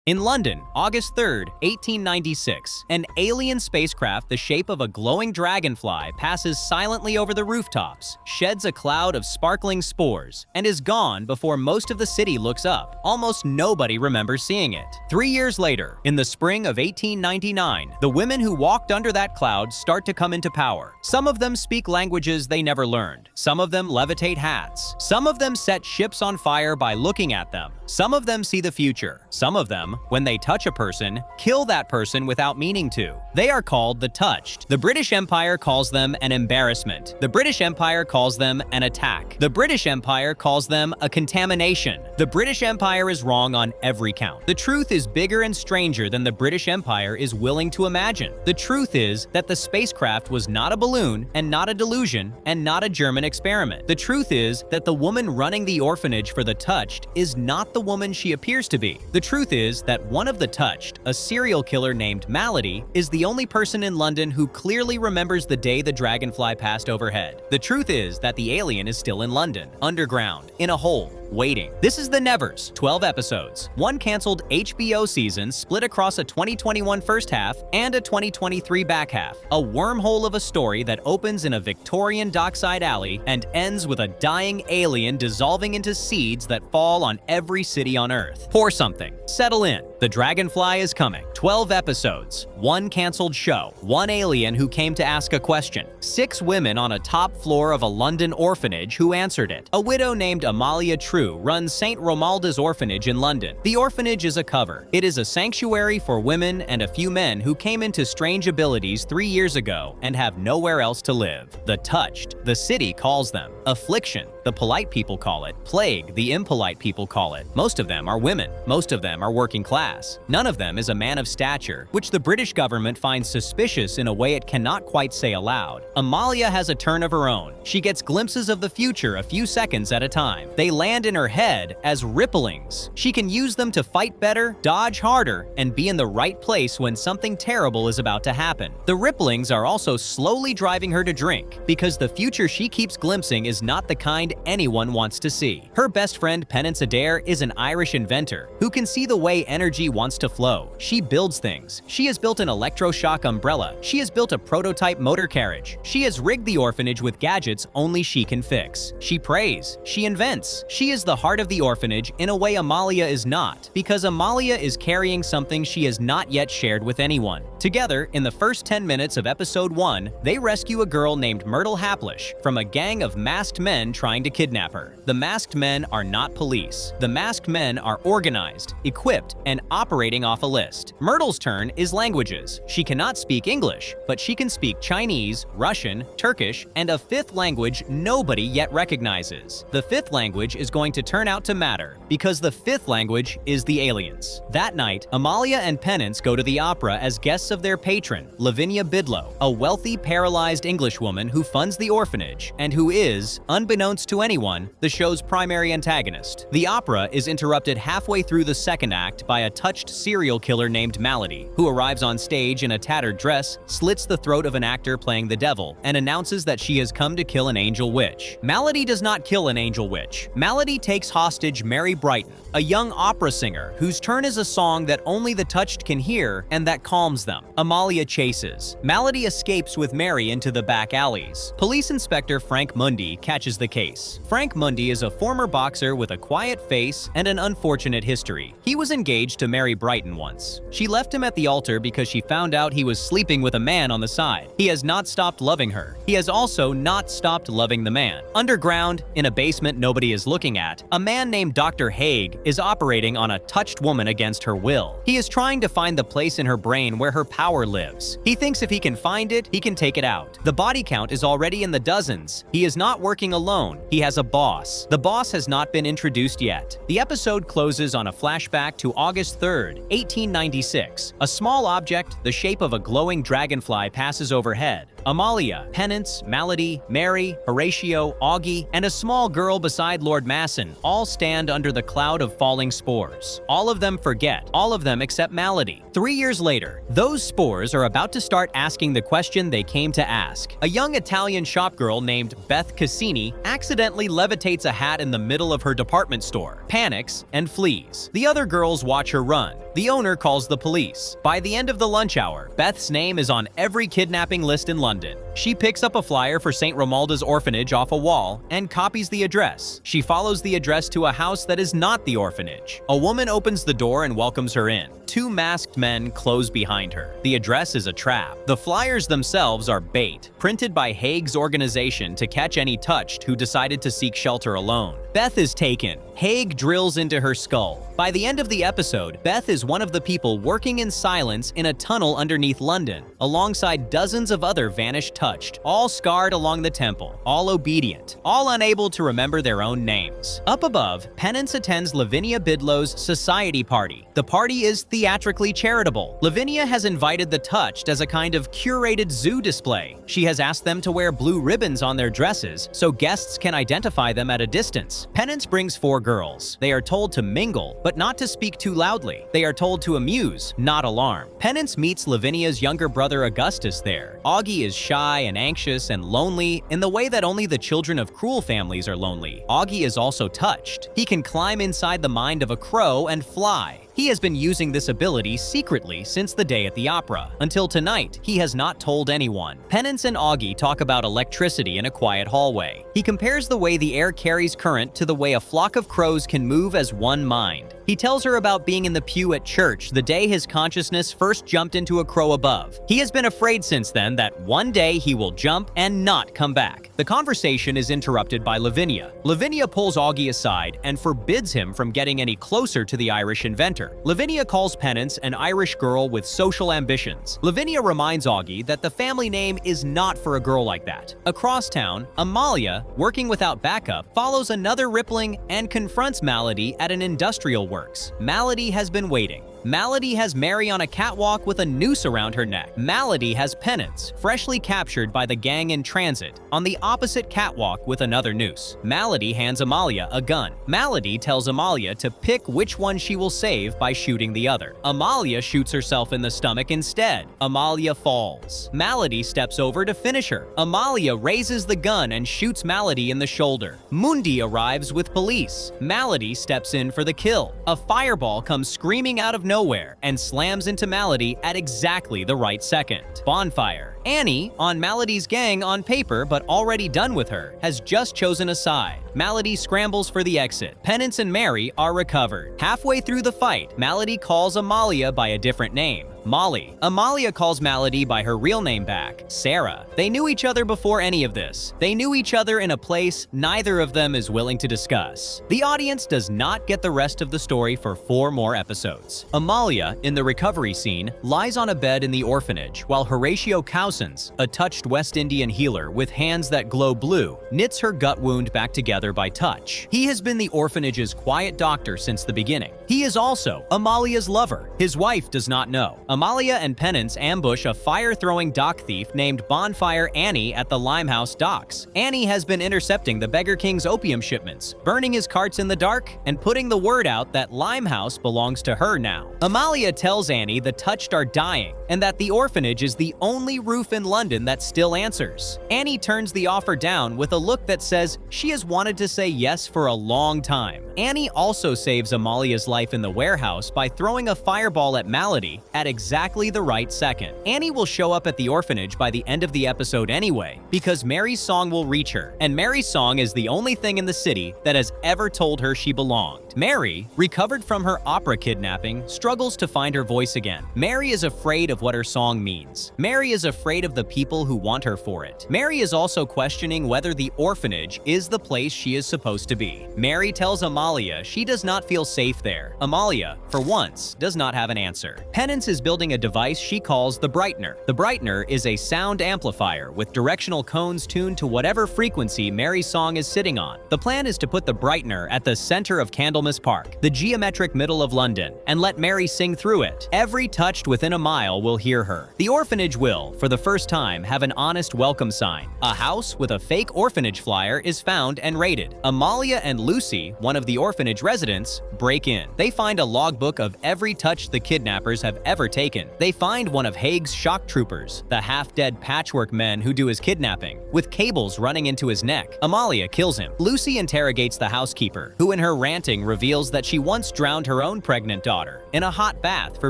In London, August 3, 1896, an alien spacecraft the shape of a glowing dragonfly passes silently over the rooftops, sheds a cloud of sparkling spores, and is gone before most of the city looks up. Almost nobody remembers seeing it. 3 years later, in the spring of 1899, the women who walked under that cloud start to come into power. Some of them speak languages they never learned. Some of them levitate hats. Some of them set ships on fire by looking at them. Some of them see the future. Some of them, when they touch a person, kill that person without meaning to. They are called the touched. The British Empire calls them an embarrassment. The British Empire calls them an attack. The British Empire calls them a contamination. The British Empire is wrong on every count. The truth is bigger and stranger than the British Empire is willing to imagine. The truth is that the spacecraft was not a balloon and not a delusion and not a German experiment. The truth is that the woman running the orphanage for the touched is not the woman she appears to be. The truth is that one of the touched, a serial killer named Malady, is the only person in London who clearly remembers the day the dragonfly passed overhead. The truth is that the alien is still in London, underground, in a hole, waiting. This is The Nevers, 12 episodes. One canceled HBO season split across a 2021 first half and a 2023 back half. A wormhole of a story that opens in a Victorian dockside alley and ends with a dying alien dissolving into seeds that fall on every city on Earth. Pour something. Settle in. The Dragonfly is coming. 12 episodes. One canceled show. One alien who came to ask a question. 6 women on a top floor of a London orphanage who answered it. A widow named Amalia True runs St. Romalda's Orphanage in London. The orphanage is a cover. It is a sanctuary for women and a few men who came into strange abilities 3 years ago and have nowhere else to live. The touched, the city calls them. Affliction, the polite people call it. Plague, the impolite people call it. Most of them are women. Most of them are working class. None of them is a man of stature, which the British government finds suspicious in a way it cannot quite say aloud. Amalia has a turn of her own. She gets glimpses of the future a few seconds at a time. They land in her head as ripplings. She can use them to fight better, dodge harder, and be in the right place when something terrible is about to happen. The ripplings are also slowly driving her to drink, because the future she keeps glimpsing is not the kind anyone wants to see. Her best friend Penance Adair is an Irish inventor who can see the way energy wants to flow. She builds things. She has built an electroshock umbrella. She has built a prototype motor carriage. She has rigged the orphanage with gadgets only she can fix. She prays. She invents. She is the heart of the orphanage in a way Amalia is not, because Amalia is carrying something she has not yet shared with anyone. Together, in the first 10 minutes of episode 1, they rescue a girl named Myrtle Haplish from a gang of masked men trying to kidnap her. The masked men are not police. The masked men are organized, equipped, and operating off a list. Myrtle's turn is languages. She cannot speak English, but she can speak Chinese, Russian, Turkish, and a 5th language nobody yet recognizes. The 5th language is going to turn out to matter, because the 5th language is the aliens. That night, Amalia and Penance go to the opera as guests of their patron, Lavinia Bidlow, a wealthy, paralyzed Englishwoman who funds the orphanage and who is, unbeknownst to anyone, the show's primary antagonist. The opera is interrupted halfway through the second act by a touched serial killer named Malady, who arrives on stage in a tattered dress, slits the throat of an actor playing the devil, and announces that she has come to kill an angel witch. Malady does not kill an angel witch. Malady takes hostage Mary Brighton, a young opera singer whose turn is a song that only the touched can hear and that calms them. Amalia chases. Malady escapes with Mary into the back alleys. Police Inspector Frank Mundy catches the case. Frank Mundy is a former boxer with a quiet face and an unfortunate history. He was engaged to Mary Brighton once. She left him at the altar because she found out he was sleeping with a man on the side. He has not stopped loving her. He has also not stopped loving the man. Underground, in a basement nobody is looking at, a man named Dr. Haig is operating on a touched woman against her will. He is trying to find the place in her brain where her power lives. He thinks if he can find it, he can take it out. The body count is already in the dozens. He is not working alone. He has a boss. The boss has not been introduced yet. The episode closes on a flashback to August 3rd, 1896. A small object, the shape of a glowing dragonfly, passes overhead. Amalia, Penance, Malady, Mary, Horatio, Augie, and a small girl beside Lord Masson all stand under the cloud of falling spores. All of them forget, all of them except Malady. 3 years later, those spores are about to start asking the question they came to ask. A young Italian shopgirl named Beth Cassini accidentally levitates a hat in the middle of her department store, panics, and flees. The other girls watch her run. The owner calls the police. By the end of the lunch hour, Beth's name is on every kidnapping list in London. She picks up a flyer for St. Romuald's orphanage off a wall and copies the address. She follows the address to a house that is not the orphanage. A woman opens the door and welcomes her in. 2 masked men close behind her. The address is a trap. The flyers themselves are bait, printed by Haig's organization to catch any touched who decided to seek shelter alone. Beth is taken. Haig drills into her skull. By the end of the episode, Beth is one of the people working in silence in a tunnel underneath London, alongside dozens of other vanished touched, all scarred along the temple, all obedient, all unable to remember their own names. Up above, Penance attends Lavinia Bidlow's society party. The party is theatrically charitable. Lavinia has invited the touched as a kind of curated zoo display. She has asked them to wear blue ribbons on their dresses so guests can identify them at a distance. Penance brings 4 girls. They are told to mingle, but not to speak too loudly. They are told to amuse, not alarm. Penance meets Lavinia's younger brother Augustus there. Augie is shy and anxious and lonely in the way that only the children of cruel families are lonely. Augie is also touched. He can climb inside the mind of a crow and fly. He has been using this ability secretly since the day at the opera. Until tonight, he has not told anyone. Penance and Augie talk about electricity in a quiet hallway. He compares the way the air carries current to the way a flock of crows can move as one mind. He tells her about being in the pew at church the day his consciousness first jumped into a crow above. He has been afraid since then that one day he will jump and not come back. The conversation is interrupted by Lavinia. Lavinia pulls Augie aside and forbids him from getting any closer to the Irish inventor. Lavinia calls Penance an Irish girl with social ambitions. Lavinia reminds Augie that the family name is not for a girl like that. Across town, Amalia, working without backup, follows another rippling and confronts Malady at an industrial works. Malady has been waiting. Malady has Mary on a catwalk with a noose around her neck. Malady has Penance, freshly captured by the gang in transit, on the opposite catwalk with another noose. Malady hands Amalia a gun. Malady tells Amalia to pick which one she will save by shooting the other. Amalia shoots herself in the stomach instead. Amalia falls. Malady steps over to finish her. Amalia raises the gun and shoots Malady in the shoulder. Mundi arrives with police. Malady steps in for the kill. A fireball comes screaming out of nowhere and slams into Malady at exactly the right second. Bonfire. Annie, on Malady's gang on paper but already done with her, has just chosen a side. Malady scrambles for the exit. Penance and Mary are recovered. Halfway through the fight, Malady calls Amalia by a different name, Molly. Amalia calls Malady by her real name back, Sarah. They knew each other before any of this. They knew each other in a place neither of them is willing to discuss. The audience does not get the rest of the story for 4 more episodes. Amalia, in the recovery scene, lies on a bed in the orphanage while Horatio Cowsons, a touched West Indian healer with hands that glow blue, knits her gut wound back together by touch. He has been the orphanage's quiet doctor since the beginning. He is also Amalia's lover. His wife does not know. Amalia and Penance ambush a fire-throwing dock thief named Bonfire Annie at the Limehouse docks. Annie has been intercepting the Beggar King's opium shipments, burning his carts in the dark, and putting the word out that Limehouse belongs to her now. Amalia tells Annie the touched are dying and that the orphanage is the only roof in London that still answers. Annie turns the offer down with a look that says she has wanted to say yes for a long time. Annie also saves Amalia's life in the warehouse by throwing a fireball at Malady at exactly the right second. Annie will show up at the orphanage by the end of the episode anyway, because Mary's song will reach her, and Mary's song is the only thing in the city that has ever told her she belonged. Mary, recovered from her opera kidnapping, struggles to find her voice again. Mary is afraid of what her song means. Mary is afraid of the people who want her for it. Mary is also questioning whether the orphanage is the place she is supposed to be. Mary tells Amalia she does not feel safe there. Amalia, for once, does not have an answer. Penance is building a device she calls the Brightener. The Brightener is a sound amplifier with directional cones tuned to whatever frequency Mary's song is sitting on. The plan is to put the Brightener at the center of Candle Candlemas Park, the geometric middle of London, and let Mary sing through it. Every touched within a mile will hear her. The orphanage will, for the first time, have an honest welcome sign. A house with a fake orphanage flyer is found and raided. Amalia and Lucy, one of the orphanage residents, break in. They find a logbook of every touch the kidnappers have ever taken. They find one of Haig's shock troopers, the half-dead patchwork men who do his kidnapping, with cables running into his neck. Amalia kills him. Lucy interrogates the housekeeper, who in her ranting reveals that she once drowned her own pregnant daughter in a hot bath for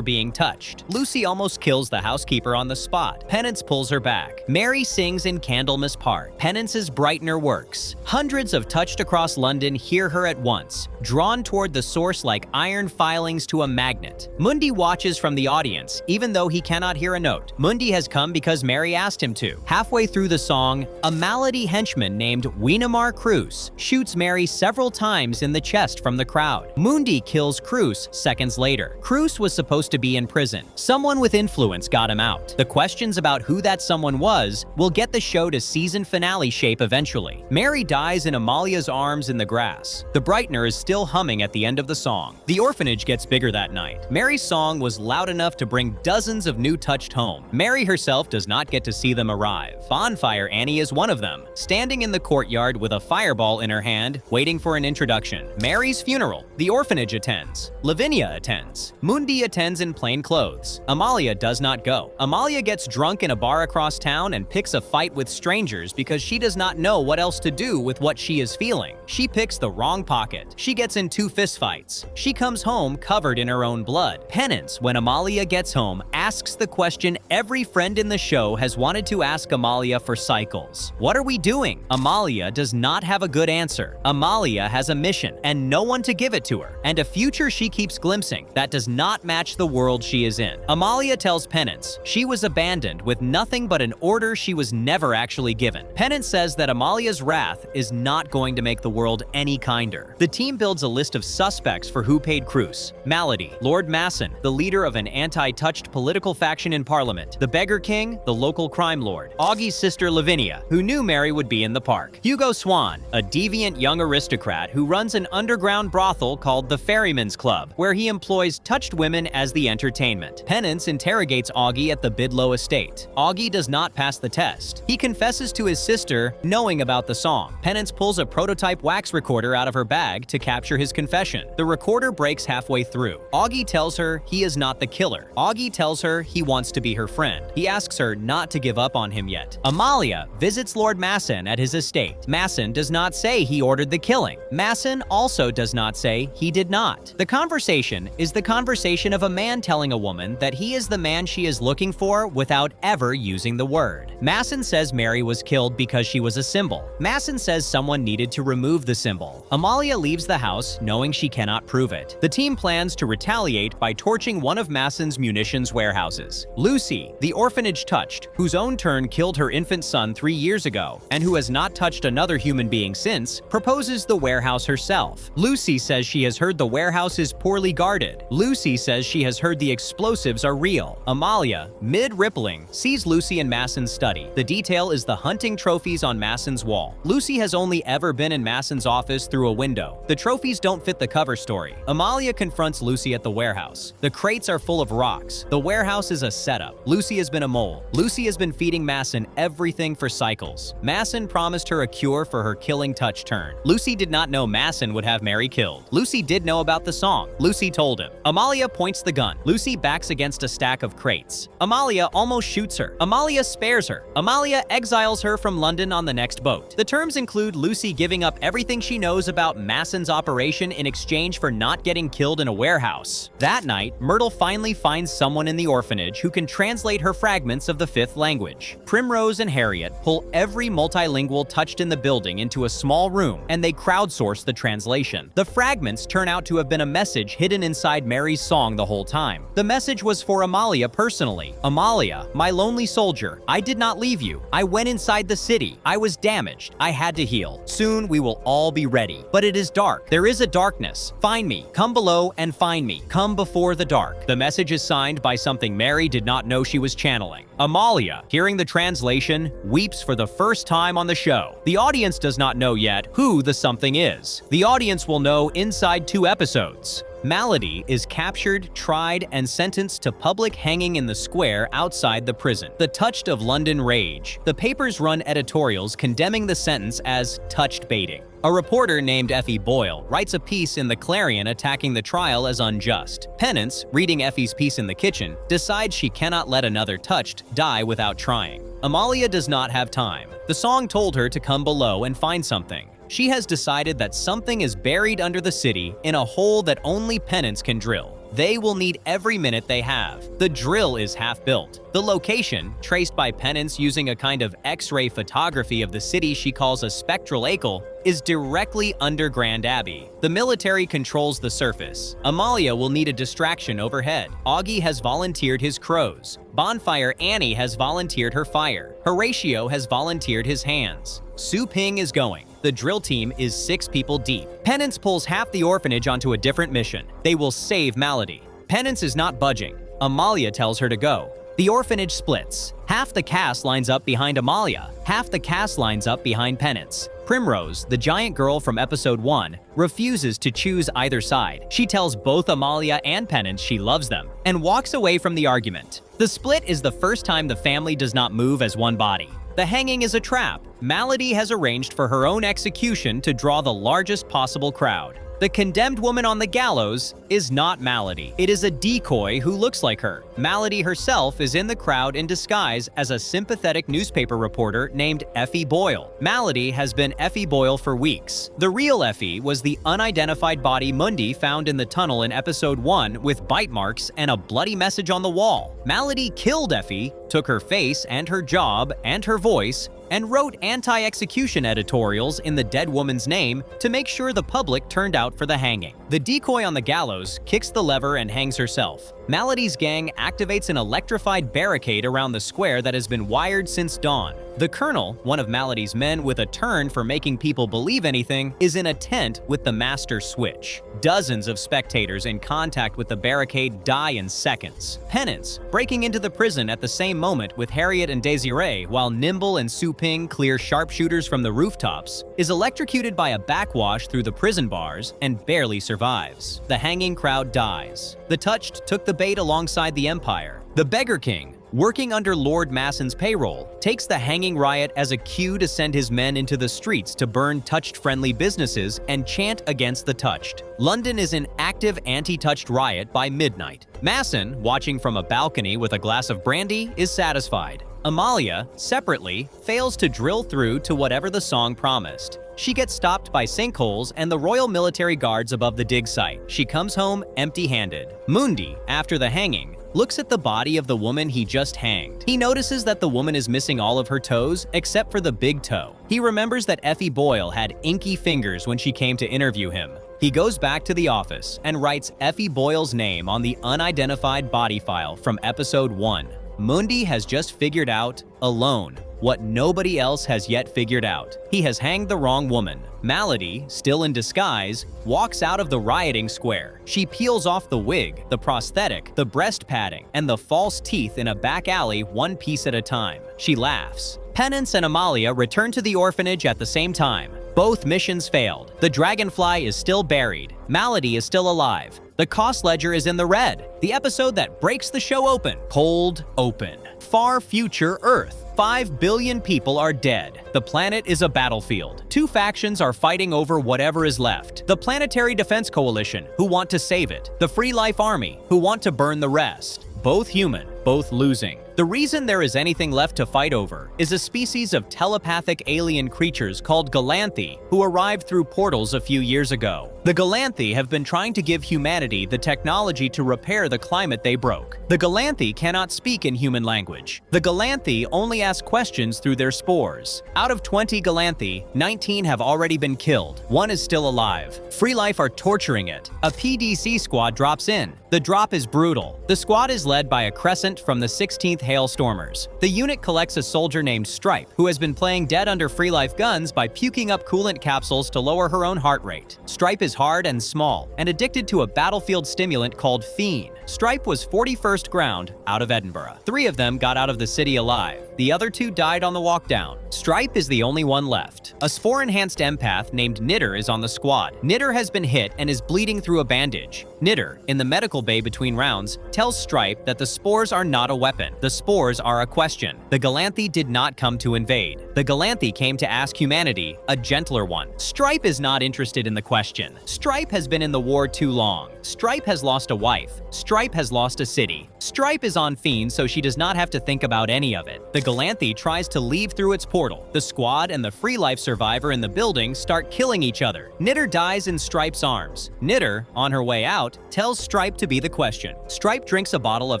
being touched. Lucy almost kills the housekeeper on the spot. Penance pulls her back. Mary sings in Candlemas Park. Penance's brightener works. Hundreds of touched across London hear her at once, drawn toward the source like iron filings to a magnet. Mundi watches from the audience, even though he cannot hear a note. Mundi has come because Mary asked him to. Halfway through the song, a malady henchman named Weenamar Cruz shoots Mary several times in the chest from the crowd. Mundi kills Cruz seconds later. Cruz was supposed to be in prison. Someone with influence got him out. The questions about who that someone was will get the show to season finale shape eventually. Mary dies in Amalia's arms in the grass. The brightener is still humming at the end of the song. The orphanage gets bigger that night. Mary's song was loud enough to bring dozens of new touched home. Mary herself does not get to see them arrive. Bonfire Annie is one of them, standing in the courtyard with a fireball in her hand, waiting for an introduction. Mary's funeral. The orphanage attends. Lavinia attends. Mundi attends in plain clothes. Amalia does not go. Amalia gets drunk in a bar across town and picks a fight with strangers because she does not know what else to do with what she is feeling. She picks the wrong pocket. She gets in 2 fistfights. She comes home covered in her own blood. Penance, when Amalia gets home, asks the question every friend in the show has wanted to ask Amalia for cycles. What are we doing? Amalia does not have a good answer. Amalia has a mission and no one to give it to her, and a future she keeps glimpsing that does not match the world she is in. Amalia tells Penance she was abandoned with nothing but an order she was never actually given. Penance says that Amalia's wrath is not going to make the world any kinder. The team builds a list of suspects for who paid Cruz. Malady, Lord Masson, the leader of an anti-touched political faction in Parliament, the Beggar King, the local crime lord, Augie's sister Lavinia, who knew Mary would be in the park, Hugo Swan, a deviant young aristocrat who runs an underground brothel called the Ferryman's Club, where he employs touched women as the entertainment. Penance interrogates Augie at the Bidlow estate. Augie does not pass the test. He confesses to his sister knowing about the song. Penance pulls a prototype wax recorder out of her bag to capture his confession. The recorder breaks halfway through. Augie tells her he is not the killer. Augie tells her he wants to be her friend. He asks her not to give up on him yet. Amalia visits Lord Masson at his estate. Masson does not say he ordered the killing. Masson also does not say he did not. The conversation is the conversation of a man telling a woman that he is the man she is looking for without ever using the word. Masson says Mary was killed because she was a symbol. Masson says someone needed to remove the symbol. Amalia leaves the house knowing she cannot prove it. The team plans to retaliate by torching one of Masson's munitions warehouses. Lucy, the orphanage touched, whose own turn killed her infant son 3 years ago, and who has not touched another human being since, proposes the warehouse herself. Lucy says she has heard the warehouse is poorly guarded. Lucy says she has heard the explosives are real. Amalia, mid-rippling, sees Lucy in Masson's study. The detail is the hunting trophies on Masson's wall. Lucy has only ever been in Masson's office through a window. The trophies don't fit the cover story. Amalia confronts Lucy at the warehouse. The crates are full of rocks. The warehouse is a setup. Lucy has been a mole. Lucy has been feeding Masson everything for cycles. Masson promised her a cure for her killing touch turn. Lucy did not know Masson would have Mary killed. Lucy did know about the song. Lucy told him. Amalia points the gun. Lucy backs against a stack of crates. Amalia almost shoots her. Amalia spares her. Amalia exiles her from London on the next boat. The terms include Lucy giving up everything she knows about Masson's operation in exchange for not getting killed in a warehouse. That night, Myrtle finally finds someone in the orphanage who can translate her fragments of the 5th language. Primrose and Harriet pull every multilingual touched in the building into a small room, and they crowdsource the translation. The fragments turn out to have been a message hidden inside Mary's song the whole time. The message was for Amalia personally. Amalia, my lonely soldier, I did not leave you. I went inside the city. I was damaged. I had to heal. Soon we will all be ready. But it is dark. There is a darkness. Find me. Come below and find me. Come before the dark. The message is signed by something Mary did not know she was channeling. Amalia, hearing the translation, weeps for the first time on the show. The audience does not know yet who the something is. The audience will know show inside 2 episodes. Malady is captured, tried, and sentenced to public hanging in the square outside the prison. The Touched of London rage. The papers run editorials condemning the sentence as touched baiting. A reporter named Effie Boyle writes a piece in the Clarion attacking the trial as unjust. Penance, reading Effie's piece in the kitchen, decides she cannot let another touched die without trying. Amalia does not have time. The song told her to come below and find something. She has decided that something is buried under the city in a hole that only Penance can drill. They will need every minute they have. The drill is half-built. The location, traced by Penance using a kind of X-ray photography of the city she calls a spectral acle, is directly under Grand Abbey. The military controls the surface. Amalia will need a distraction overhead. Augie has volunteered his crows. Bonfire Annie has volunteered her fire. Horatio has volunteered his hands. Su Ping is going. The drill team is 6 people deep. Penance pulls half the orphanage onto a different mission. They will save Malady. Penance is not budging. Amalia tells her to go. The orphanage splits. Half the cast lines up behind Amalia. Half the cast lines up behind Penance. Primrose, the giant girl from episode 1, refuses to choose either side. She tells both Amalia and Penance she loves them and walks away from the argument. The split is the first time the family does not move as one body. The hanging is a trap. Malady has arranged for her own execution to draw the largest possible crowd. The condemned woman on the gallows is not Malady. It is a decoy who looks like her. Malady herself is in the crowd in disguise as a sympathetic newspaper reporter named Effie Boyle. Malady has been Effie Boyle for weeks. The real Effie was the unidentified body Mundi found in the tunnel in episode 1 with bite marks and a bloody message on the wall. Malady killed Effie, took her face and her job and her voice, and wrote anti-execution editorials in the dead woman's name to make sure the public turned out for the hanging. The decoy on the gallows kicks the lever and hangs herself. Malady's gang activates an electrified barricade around the square that has been wired since dawn. The Colonel, one of Malady's men with a turn for making people believe anything, is in a tent with the master switch. Dozens of spectators in contact with the barricade die in seconds. Penance, breaking into the prison at the same moment with Harriet and Desiree while Nimble and Su Ping clear sharpshooters from the rooftops, is electrocuted by a backwash through the prison bars and barely survives. The hanging crowd dies. The Touched took the bait alongside the Empire. The Beggar King, working under Lord Masson's payroll, takes the hanging riot as a cue to send his men into the streets to burn Touched-friendly businesses and chant against the Touched. London is in active anti-Touched riot by midnight. Masson, watching from a balcony with a glass of brandy, is satisfied. Amalia, separately, fails to drill through to whatever the song promised. She gets stopped by sinkholes and the Royal Military Guards above the dig site. She comes home empty-handed. Mundi, after the hanging, looks at the body of the woman he just hanged. He notices that the woman is missing all of her toes except for the big toe. He remembers that Effie Boyle had inky fingers when she came to interview him. He goes back to the office and writes Effie Boyle's name on the unidentified body file from episode 1. Mundi has just figured out, alone, what nobody else has yet figured out. He has hanged the wrong woman. Malady, still in disguise, walks out of the rioting square. She peels off the wig, the prosthetic, the breast padding, and the false teeth in a back alley one piece at a time. She laughs. Penance and Amalia return to the orphanage at the same time. Both missions failed. The dragonfly is still buried. Malady is still alive. The cost ledger is in the red. The episode that breaks the show open. Cold open. Far future Earth. 5 billion people are dead. The planet is a battlefield. 2 factions are fighting over whatever is left. The Planetary Defense Coalition, who want to save it. The Free Life Army, who want to burn the rest. Both human, both losing. The reason there is anything left to fight over is a species of telepathic alien creatures called Galanthi, who arrived through portals a few years ago. The Galanthi have been trying to give humanity the technology to repair the climate they broke. The Galanthi cannot speak in human language. The Galanthi only ask questions through their spores. Out of 20 Galanthi, 19 have already been killed. 1 is still alive. Free Life are torturing it. A PDC squad drops in. The drop is brutal. The squad is led by a crescent absent from the 16th Hailstormers. The unit collects a soldier named Stripe, who has been playing dead under free life guns by puking up coolant capsules to lower her own heart rate. Stripe is hard and small, and addicted to a battlefield stimulant called Fiend. Stripe was 41st Ground out of Edinburgh. 3 of them got out of the city alive. The other 2 died on the walk down. Stripe is the only one left. A spore-enhanced empath named Knitter is on the squad. Knitter has been hit and is bleeding through a bandage. Knitter, in the medical bay between rounds, tells Stripe that the spores are not a weapon. The spores are a question. The Galanthi did not come to invade. The Galanthi came to ask humanity a gentler one. Stripe is not interested in the question. Stripe has been in the war too long. Stripe has lost a wife. Stripe has lost a city. Stripe is on Fiend, so she does not have to think about any of it. The Galanthi tries to leave through its portal. The squad and the free life survivor in the building start killing each other. Knitter dies in Stripe's arms. Knitter, on her way out, tells Stripe to be the question. Stripe drinks a bottle of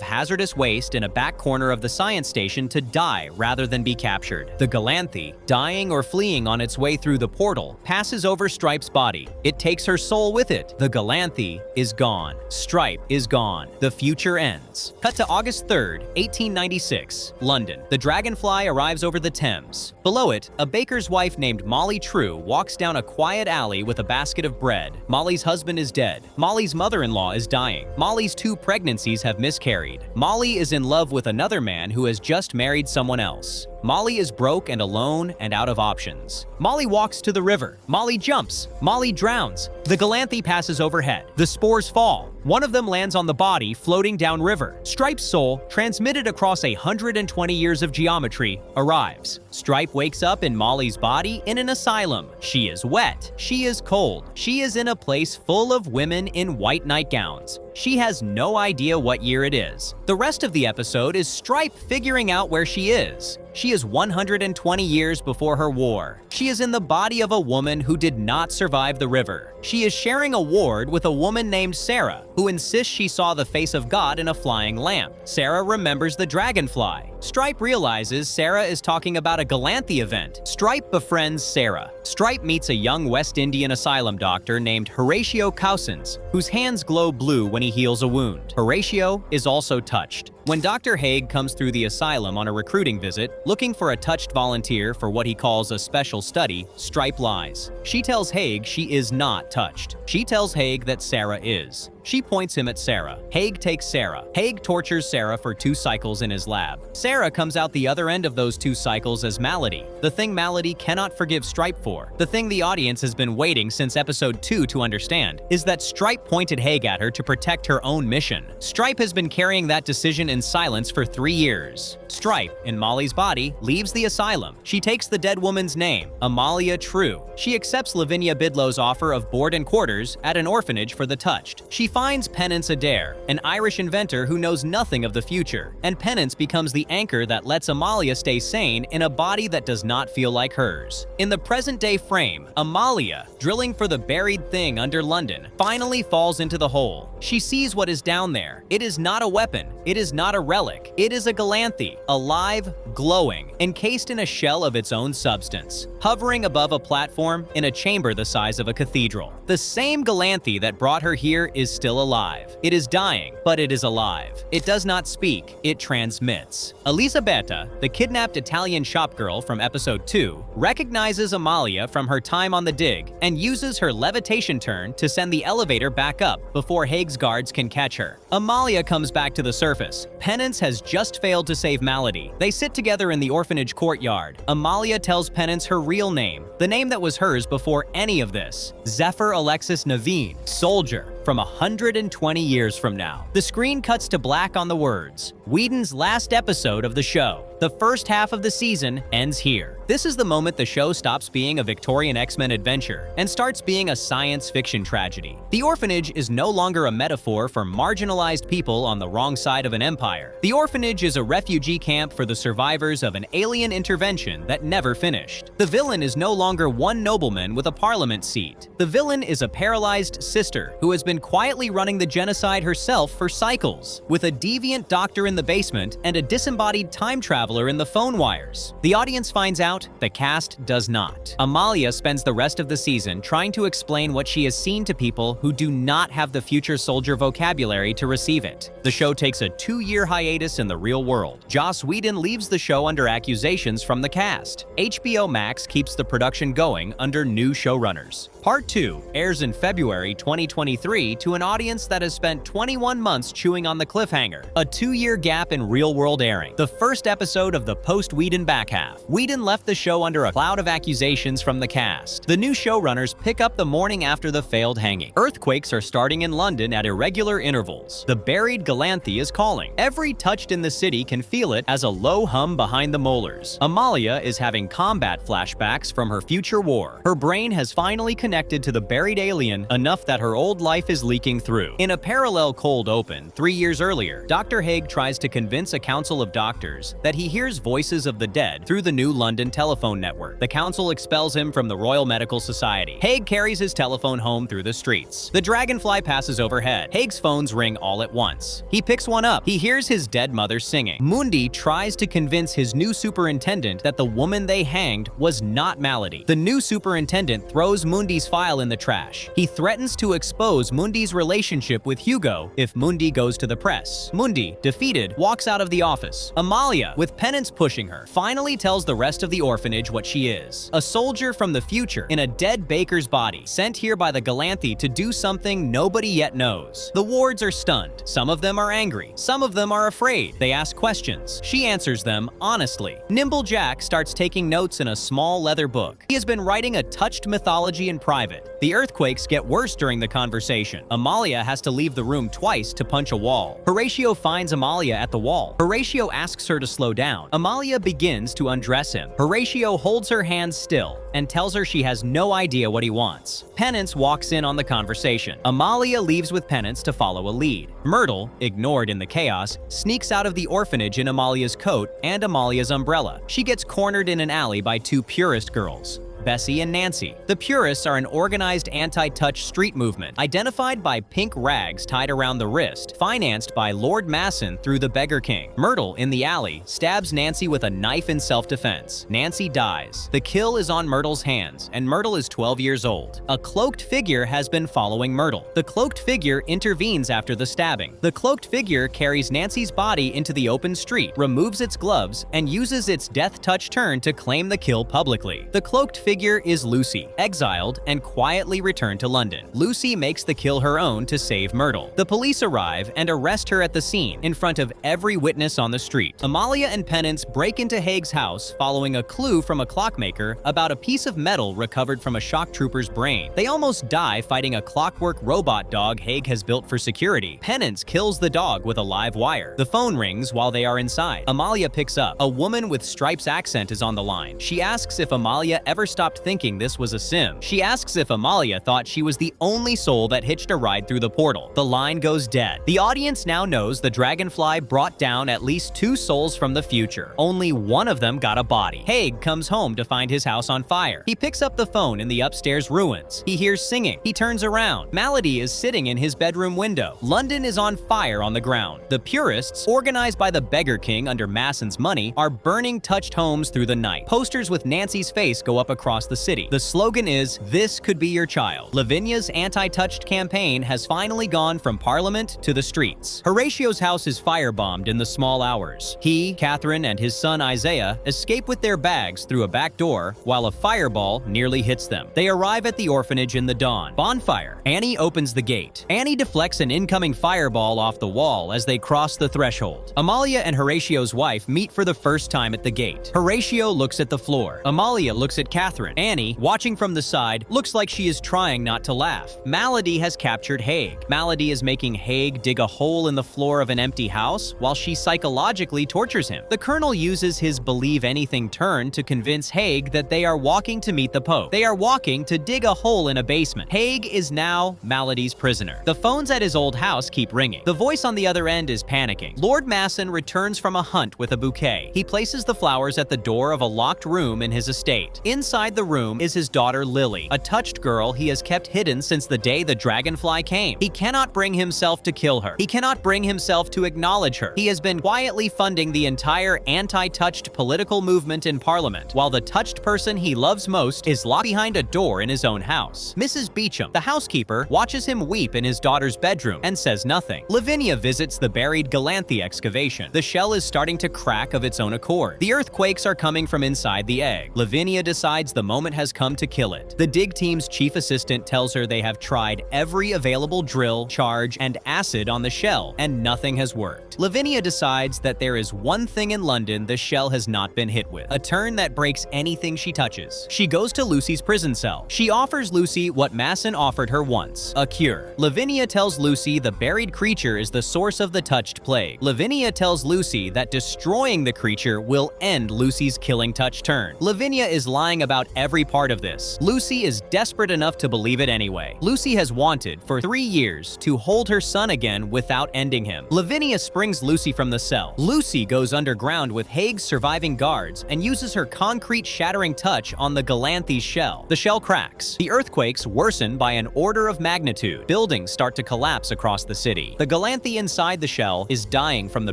hazardous waste in a back corner of the science station to die rather than be captured. The Galanthi, dying or fleeing on its way through the portal, passes over Stripe's body. It takes her soul with it. The Galanthi is gone. Stripe is gone. The future ends. Cut to August 3rd, 1896, London. The Dragonfly arrives over the Thames. Below it, a baker's wife named Molly True walks down a quiet alley with a basket of bread. Molly's husband is dead. Molly's mother-in-law is dying. Molly's 2 pregnancies have miscarried. Molly is in love with another man who has just married someone else. Molly is broke and alone and out of options. Molly walks to the river. Molly jumps. Molly drowns. The Galanthi passes overhead. The spores fall. One of them lands on the body floating downriver. Stripe's soul, transmitted across 120 years of geometry, arrives. Stripe wakes up in Molly's body in an asylum. She is wet. She is cold. She is in a place full of women in white nightgowns. She has no idea what year it is. The rest of the episode is Stripe figuring out where she is. She is 120 years before her war. She is in the body of a woman who did not survive the river. She is sharing a ward with a woman named Sarah, who insists she saw the face of God in a flying lamp. Sarah remembers the dragonfly. Stripe realizes Sarah is talking about a Galanthi event. Stripe befriends Sarah. Stripe meets a young West Indian asylum doctor named Horatio Cousins, whose hands glow blue when he heals a wound. Horatio is also touched. When Dr. Haig comes through the asylum on a recruiting visit, looking for a touched volunteer for what he calls a special study, Stripe lies. She tells Haig she is not touched. She tells Haig that Sarah is. She points him at Sarah. Haig takes Sarah. Haig tortures Sarah for 2 cycles in his lab. Sarah comes out the other end of those 2 cycles as Malady, the thing Malady cannot forgive Stripe for. The thing the audience has been waiting since episode 2 to understand is that Stripe pointed Haig at her to protect her own mission. Stripe has been carrying that decision in silence for 3 years. Stripe, in Molly's body, leaves the asylum. She takes the dead woman's name, Amalia True. She accepts Lavinia Bidlow's offer of board and quarters at an orphanage for the touched. She finds Penance Adair, an Irish inventor who knows nothing of the future, and Penance becomes the anchor that lets Amalia stay sane in a body that does not feel like hers. In the present-day frame, Amalia, drilling for the buried thing under London, finally falls into the hole. She sees what is down there. It is not a weapon. It is not a relic. It is a Galanthi, alive, glowing, encased in a shell of its own substance, hovering above a platform in a chamber the size of a cathedral. The same Galanthi that brought her here is still alive. It is dying, but it is alive. It does not speak, it transmits. Elisabetta, the kidnapped Italian shopgirl from episode 2, recognizes Amalia from her time on the dig and uses her levitation turn to send the elevator back up before Haig's guards can catch her. Amalia comes back to the surface. Penance has just failed to save Malady. They sit together in the orphanage courtyard. Amalia tells Penance her real name, the name that was hers before any of this. Zephyr Alexis Naveen, soldier, from 120 years from now. The screen cuts to black on the words. Whedon's last episode of the show. The first half of the season ends here. This is the moment the show stops being a Victorian X-Men adventure and starts being a science fiction tragedy. The Orphanage is no longer a metaphor for marginalized people on the wrong side of an empire. The Orphanage is a refugee camp for the survivors of an alien intervention that never finished. The villain is no longer one nobleman with a parliament seat. The villain is a paralyzed sister who has been quietly running the genocide herself for cycles. With a deviant doctor in the basement and a disembodied time traveler traveler in the phone wires. The audience finds out, the cast does not. Amalia spends the rest of the season trying to explain what she has seen to people who do not have the future soldier vocabulary to receive it. The show takes a 2-year hiatus in the real world. Joss Whedon leaves the show under accusations from the cast. HBO Max keeps the production going under new showrunners. Part 2 airs in February 2023 to an audience that has spent 21 months chewing on the cliffhanger. A 2-year gap in real-world airing. The first episode of the post-Whedon back half. Whedon left the show under a cloud of accusations from the cast. The new showrunners pick up the morning after the failed hanging. Earthquakes are starting in London at irregular intervals. The buried Galanthe is calling. Every touched in the city can feel it as a low hum behind the molars. Amalia is having combat flashbacks from her future war. Her brain has finally connected to the buried alien enough that her old life is leaking through. In a parallel cold open, 3 years earlier, Dr. Haig tries to convince a council of doctors that he hears voices of the dead through the new London telephone network. The council expels him from the Royal Medical Society. Haig carries his telephone home through the streets. The dragonfly passes overhead. Haig's phones ring all at once. He picks one up. He hears his dead mother singing. Mundi tries to convince his new superintendent that the woman they hanged was not Malady. The new superintendent throws Mundi's file in the trash. He threatens to expose Mundi's relationship with Hugo if Mundi goes to the press. Mundi, defeated, walks out of the office. Amalia, with Penance pushing her, finally tells the rest of the orphanage what she is. A soldier from the future in a dead baker's body, sent here by the Galanthe to do something nobody yet knows. The wards are stunned. Some of them are angry. Some of them are afraid. They ask questions. She answers them honestly. Nimble Jack starts taking notes in a small leather book. He has been writing a touched mythology in private. The earthquakes get worse during the conversation. Amalia has to leave the room twice to punch a wall. Horatio finds Amalia at the wall. Horatio asks her to slow down. Amalia begins to undress him. Horatio holds her hands still and tells her she has no idea what he wants. Penance walks in on the conversation. Amalia leaves with Penance to follow a lead. Myrtle, ignored in the chaos, sneaks out of the orphanage in Amalia's coat and Amalia's umbrella. She gets cornered in an alley by 2 purist girls, Bessie and Nancy. The Purists are an organized anti-touch street movement, identified by pink rags tied around the wrist, financed by Lord Masson through the Beggar King. Myrtle, in the alley, stabs Nancy with a knife in self-defense. Nancy dies. The kill is on Myrtle's hands, and Myrtle is 12 years old. A cloaked figure has been following Myrtle. The cloaked figure intervenes after the stabbing. The cloaked figure carries Nancy's body into the open street, removes its gloves, and uses its death touch turn to claim the kill publicly. The cloaked figure is Lucy, exiled and quietly returned to London. Lucy makes the kill her own to save Myrtle. The police arrive and arrest her at the scene, in front of every witness on the street. Amalia and Penance break into Haig's house following a clue from a clockmaker about a piece of metal recovered from a shock trooper's brain. They almost die fighting a clockwork robot dog Haig has built for security. Penance kills the dog with a live wire. The phone rings while they are inside. Amalia picks up. A woman with Stripe's accent is on the line. She asks if Amalia ever stopped thinking this was a sim. She asks if Amalia thought she was the only soul that hitched a ride through the portal. The line goes dead. The audience now knows the dragonfly brought down at least 2 souls from the future. Only one of them got a body. Haig comes home to find his house on fire. He picks up the phone in the upstairs ruins. He hears singing. He turns around. Malady is sitting in his bedroom window. London is on fire on the ground. The Purists, organized by the Beggar King under Masson's money, are burning touched homes through the night. Posters with Nancy's face go up across the city. The slogan is, "This could be your child." Lavinia's anti-touched campaign has finally gone from Parliament to the streets. Horatio's house is firebombed in the small hours. He, Catherine, and his son Isaiah escape with their bags through a back door while a fireball nearly hits them. They arrive at the orphanage in the dawn. Bonfire. Annie opens the gate. Annie deflects an incoming fireball off the wall as they cross the threshold. Amalia and Horatio's wife meet for the first time at the gate. Horatio looks at the floor. Amalia looks at Catherine. Annie, watching from the side, looks like she is trying not to laugh. Malady has captured Haig. Malady is making Haig dig a hole in the floor of an empty house while she psychologically tortures him. The Colonel uses his believe anything turn to convince Haig that they are walking to meet the Pope. They are walking to dig a hole in a basement. Haig is now Malady's prisoner. The phones at his old house keep ringing. The voice on the other end is panicking. Lord Masson returns from a hunt with a bouquet. He places the flowers at the door of a locked room in his estate. Inside Inside the room is his daughter Lily, a touched girl he has kept hidden since the day the dragonfly came. He cannot bring himself to kill her. He cannot bring himself to acknowledge her. He has been quietly funding the entire anti-touched political movement in Parliament, while the touched person he loves most is locked behind a door in his own house. Mrs. Beecham, the housekeeper, watches him weep in his daughter's bedroom and says nothing. Lavinia visits the buried Galanthi excavation. The shell is starting to crack of its own accord. The earthquakes are coming from inside the egg. Lavinia decides the moment has come to kill it. The dig team's chief assistant tells her they have tried every available drill, charge, and acid on the shell, and nothing has worked. Lavinia decides that there is one thing in London the shell has not been hit with, a turn that breaks anything she touches. She goes to Lucy's prison cell. She offers Lucy what Masson offered her once, a cure. Lavinia tells Lucy the buried creature is the source of the touched plague. Lavinia tells Lucy that destroying the creature will end Lucy's killing touch turn. Lavinia is lying about every part of this. Lucy is desperate enough to believe it anyway. Lucy has wanted for 3 years to hold her son again without ending him. Lavinia springs Lucy from the cell. Lucy goes underground with Haig's surviving guards and uses her concrete shattering touch on the Galanthi's shell. The shell cracks. The earthquakes worsen by an order of magnitude. Buildings start to collapse across the city. The Galanthi inside the shell is dying from the